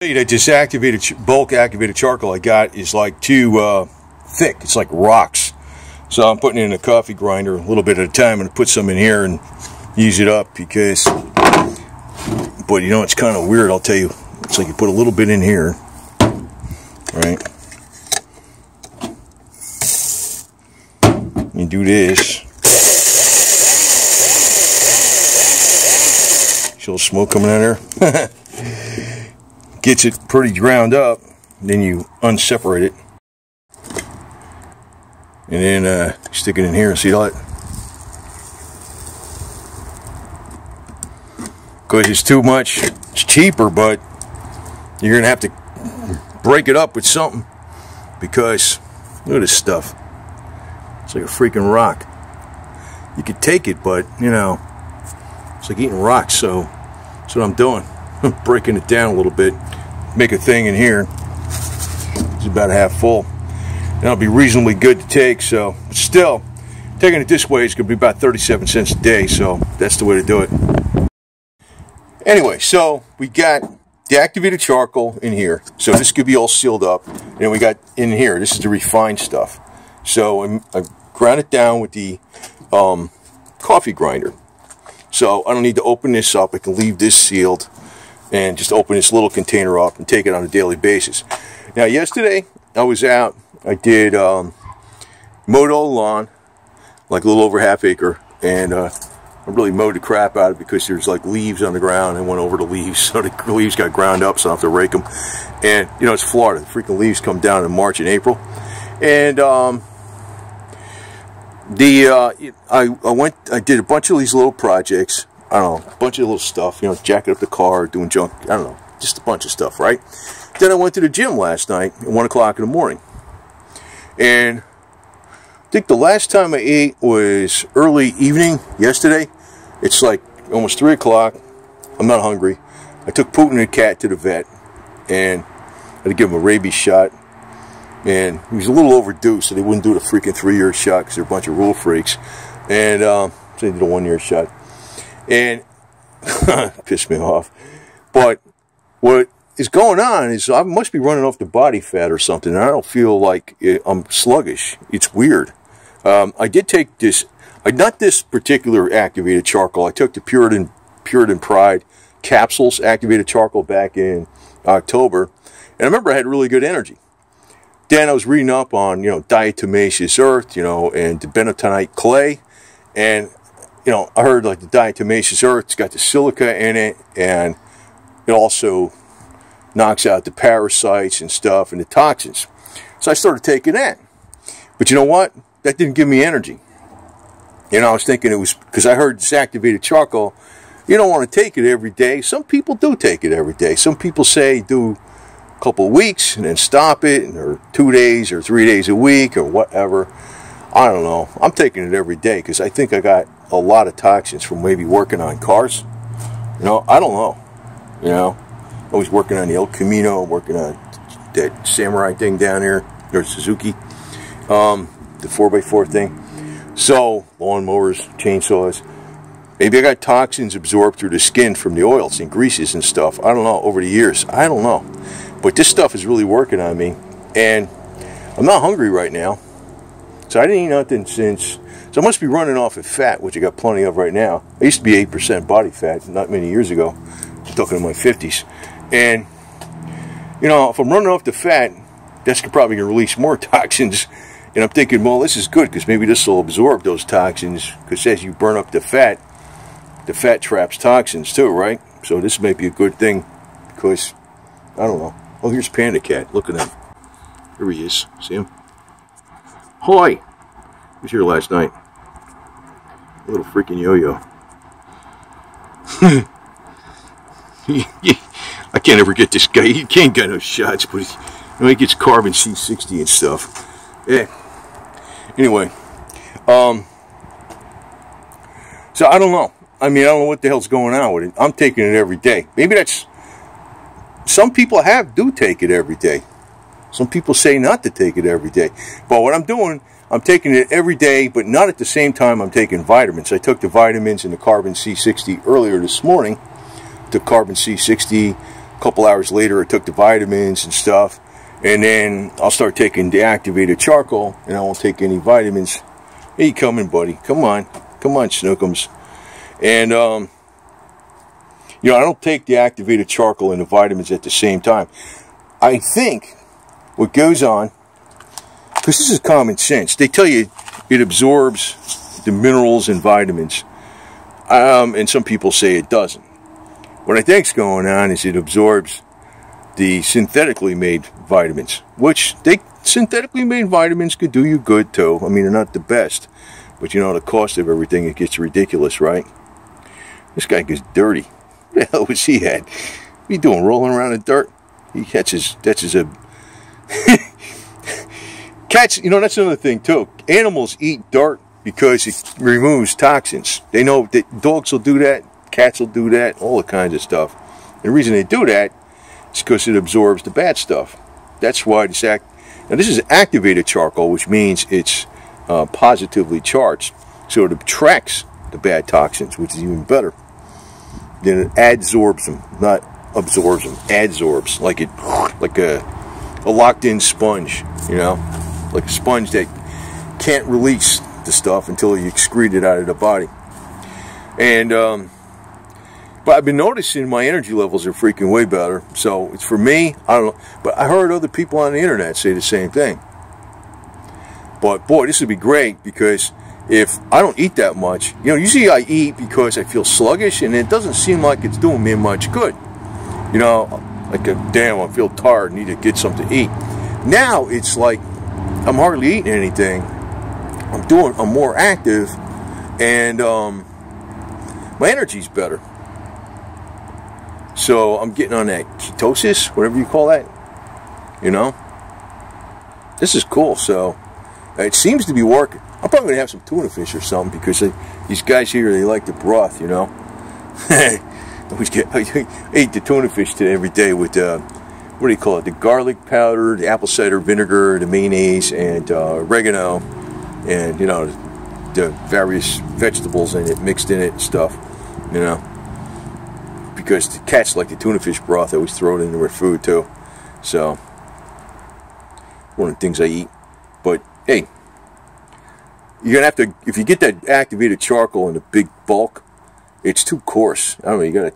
That this bulk activated charcoal I got is like too thick. It's like rocks. So I'm putting it in a coffee grinder a little bit at a time and put some in here and use it up because, but you know, it's kind of weird, I'll tell you. It's like you put a little bit in here, right? You do this. See a little smoke coming out of there? Gets it pretty ground up, then you unseparate it, and then stick it in here. See that? Because it's too much. It's cheaper, but you're gonna have to break it up with something. Because look at this stuff. It's like a freaking rock. You could take it, but you know, it's like eating rocks. So that's what I'm doing. I'm breaking it down a little bit. Make a thing in here. It's about half full. That'll be reasonably good to take. So still, taking it this way is going to be about 37 cents a day. So that's the way to do it. Anyway, so we got the activated charcoal in here. So this could be all sealed up. And then we got in here, this is the refined stuff. So I ground it down with the coffee grinder. So I don't need to open this up. I can leave this sealed and just open this little container up and take it on a daily basis. Now yesterday I was out, I did mowed all the lawn, like a little over half acre, and I really mowed the crap out of it because there's like leaves on the ground and went over the leaves, so the leaves got ground up, so I have to rake them. And you know, it's Florida, the freaking leaves come down in March and April. And I did a bunch of these little projects. I don't know, a bunch of little stuff, you know, jacking up the car, doing junk, I don't know, just a bunch of stuff, right? Then I went to the gym last night at 1 o'clock in the morning. And I think the last time I ate was early evening yesterday. It's like almost 3 o'clock. I'm not hungry. I took Putin and the cat to the vet, and I had to give him a rabies shot. And he was a little overdue, so they wouldn't do the freaking 3-year shot because they're a bunch of rule freaks. And so they did a 1-year shot. And pissed me off. But what is going on is I must be running off the body fat or something, and I don't feel like I'm sluggish. It's weird. I did take this, not this particular activated charcoal. I took the Puritan Pride capsules, activated charcoal, back in October, and I remember I had really good energy. Then I was reading up on, you know, diatomaceous earth, you know, and the bentonite clay, and you know, I heard like the diatomaceous earth, it's got the silica in it, and it also knocks out the parasites and stuff and the toxins. So I started taking that. But you know what? That didn't give me energy. You know, I was thinking it was because I heard this activated charcoal. You don't want to take it every day. Some people do take it every day. Some people say do a couple of weeks and then stop it, or 2 days or 3 days a week or whatever. I don't know. I'm taking it every day because I think I got a lot of toxins from maybe working on cars. You know, I don't know. You know, I was working on the El Camino, working on that Samurai thing down here, or Suzuki, the 4x4 thing. So, lawnmowers, chainsaws. Maybe I got toxins absorbed through the skin from the oils and greases and stuff. I don't know, over the years. I don't know. But this stuff is really working on me. And I'm not hungry right now. So I didn't eat nothing since, so I must be running off of fat, which I got plenty of right now. I used to be 8% body fat not many years ago. I'm talking in my 50s. And, you know, if I'm running off the fat, that's probably going to release more toxins. And I'm thinking, well, this is good because maybe this will absorb those toxins. Because as you burn up the fat traps toxins too, right? So this may be a good thing because, I don't know. Oh, here's Panda Cat. Look at him. Here he is. See him? Hoy! He was here last night. A little freaking yo-yo. I can't ever get this guy. He can't get no shots, but he gets carbon C60 and stuff. Yeah. Anyway, so I don't know. I mean, I don't know what the hell's going on with it. I'm taking it every day. Maybe that's, some people do take it every day. Some people say not to take it every day. But what I'm doing, I'm taking it every day, but not at the same time I'm taking vitamins. I took the vitamins and the carbon C60 earlier this morning. Took carbon C60, A couple hours later, I took the vitamins and stuff. And then I'll start taking the activated charcoal, and I won't take any vitamins. Hey, you coming, buddy? Come on. Come on, Snookums. And, you know, I don't take the activated charcoal and the vitamins at the same time. I think what goes on, because this is common sense, they tell you it absorbs the minerals and vitamins. And some people say it doesn't. What I think's going on is it absorbs the synthetically made vitamins, which synthetically made vitamins could do you good too. I mean, they're not the best, but you know, the cost of everything, it gets ridiculous, right? This guy gets dirty. What the hell was he at? What are you doing, rolling around in dirt? That's his cats, you know, that's another thing too. Animals eat dirt because it removes toxins. They know that dogs will do that, cats will do that, all the kinds of stuff. And the reason they do that is because it absorbs the bad stuff. That's why this is activated charcoal, which means it's positively charged, so it attracts the bad toxins, which is even better. Then it adsorbs them, not absorbs them, adsorbs, like a locked-in sponge, you know, like a sponge that can't release the stuff until you excrete it out of the body. And but I've been noticing my energy levels are freaking way better. So it's for me, I don't know, but I heard other people on the internet say the same thing. But boy, this would be great, because if I don't eat that much, you know, usually I eat because I feel sluggish, and it doesn't seem like it's doing me much good. You know, like, damn, I feel tired, need to get something to eat. Now it's like I'm hardly eating anything. I'm more active, and my energy's better. So I'm getting on that ketosis, whatever you call that. You know, this is cool. So it seems to be working. I'm probably gonna have some tuna fish or something, because these guys here, they like the broth, you know. I ate the tuna fish today every day with what do you call it? The garlic powder, the apple cider vinegar, the mayonnaise, and oregano, and you know, the various vegetables in it, mixed in it and stuff, you know. Because the cats like the tuna fish broth, I always throw it into their food too. So one of the things I eat. But hey, you're gonna have to, if you get that activated charcoal in a big bulk, it's too coarse. I don't know, you gotta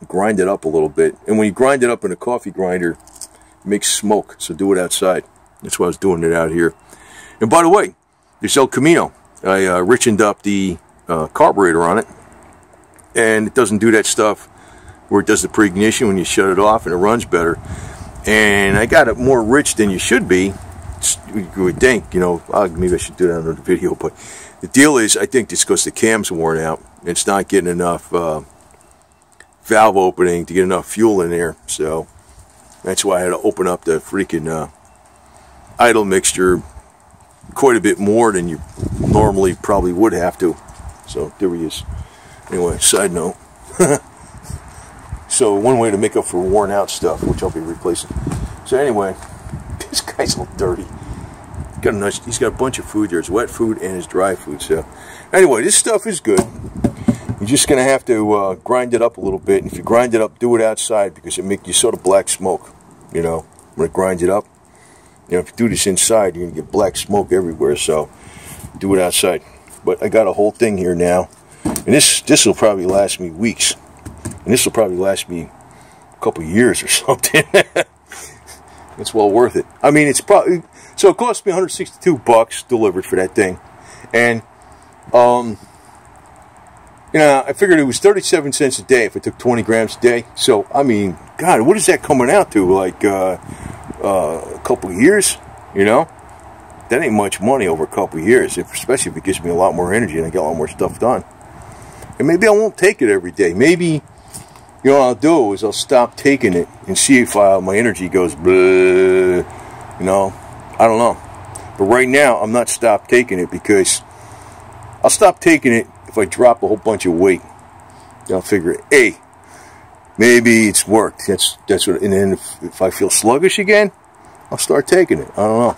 grind it up a little bit. And when you grind it up in a coffee grinder, it makes smoke. So do it outside. That's why I was doing it out here. And by the way, this El Camino, I richened up the carburetor on it, and it doesn't do that stuff where it does the pre-ignition when you shut it off, and it runs better. And I got it more rich than you should be. You would think, you know, maybe I should do that on the video, but the deal is, I think it's because the cam's worn out. It's not getting enough valve opening to get enough fuel in there. So that's why I had to open up the freaking idle mixture quite a bit more than you normally probably would have to. So there he is. Anyway, side note. So one way to make up for worn out stuff, which I'll be replacing. So anyway, this guy's all dirty. He's got a bunch of food there. His wet food and his dry food. So anyway, this stuff is good. You're just going to have to grind it up a little bit. And if you grind it up, do it outside, because it makes you sort of black smoke. You know, when it grinds it up. You know, if you do this inside, you're going to get black smoke everywhere. So do it outside. But I got a whole thing here now. And this will probably last me weeks. And this will probably last me a couple years or something. It's well worth it. I mean, it's probably, so it cost me $162 delivered for that thing. And, you know, I figured it was 37 cents a day if I took 20 grams a day. So, I mean, God, what is that coming out to? Like, a couple of years, you know? That ain't much money over a couple of years, especially if it gives me a lot more energy and I get a lot more stuff done. And maybe I won't take it every day. Maybe, you know what I'll do is I'll stop taking it and see if my energy goes blah, you know, I don't know. But right now, I'm not stopped taking it, because I'll stop taking it if I drop a whole bunch of weight. I'll figure, hey, maybe it's worked. That's what. And then if I feel sluggish again, I'll start taking it. I don't know.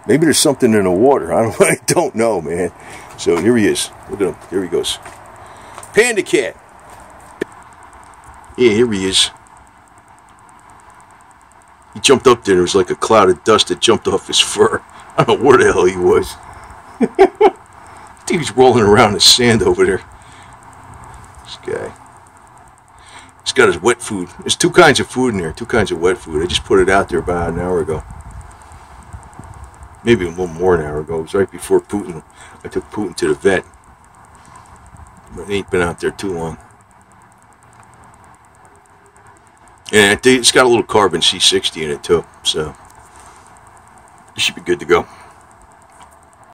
Maybe there's something in the water. I don't know, man. So here he is. Look at him. Here he goes. Panda Cat. Yeah, here he is. He jumped up there, and there was like a cloud of dust that jumped off his fur. I don't know where the hell he was. I think he's rolling around in the sand over there. This guy. He's got his wet food. There's two kinds of food in there, two kinds of wet food. I just put it out there about an hour ago. Maybe a little more than an hour ago. It was right before Putin. I took Putin to the vet. But he ain't been out there too long. And it's got a little carbon C60 in it too, so it should be good to go.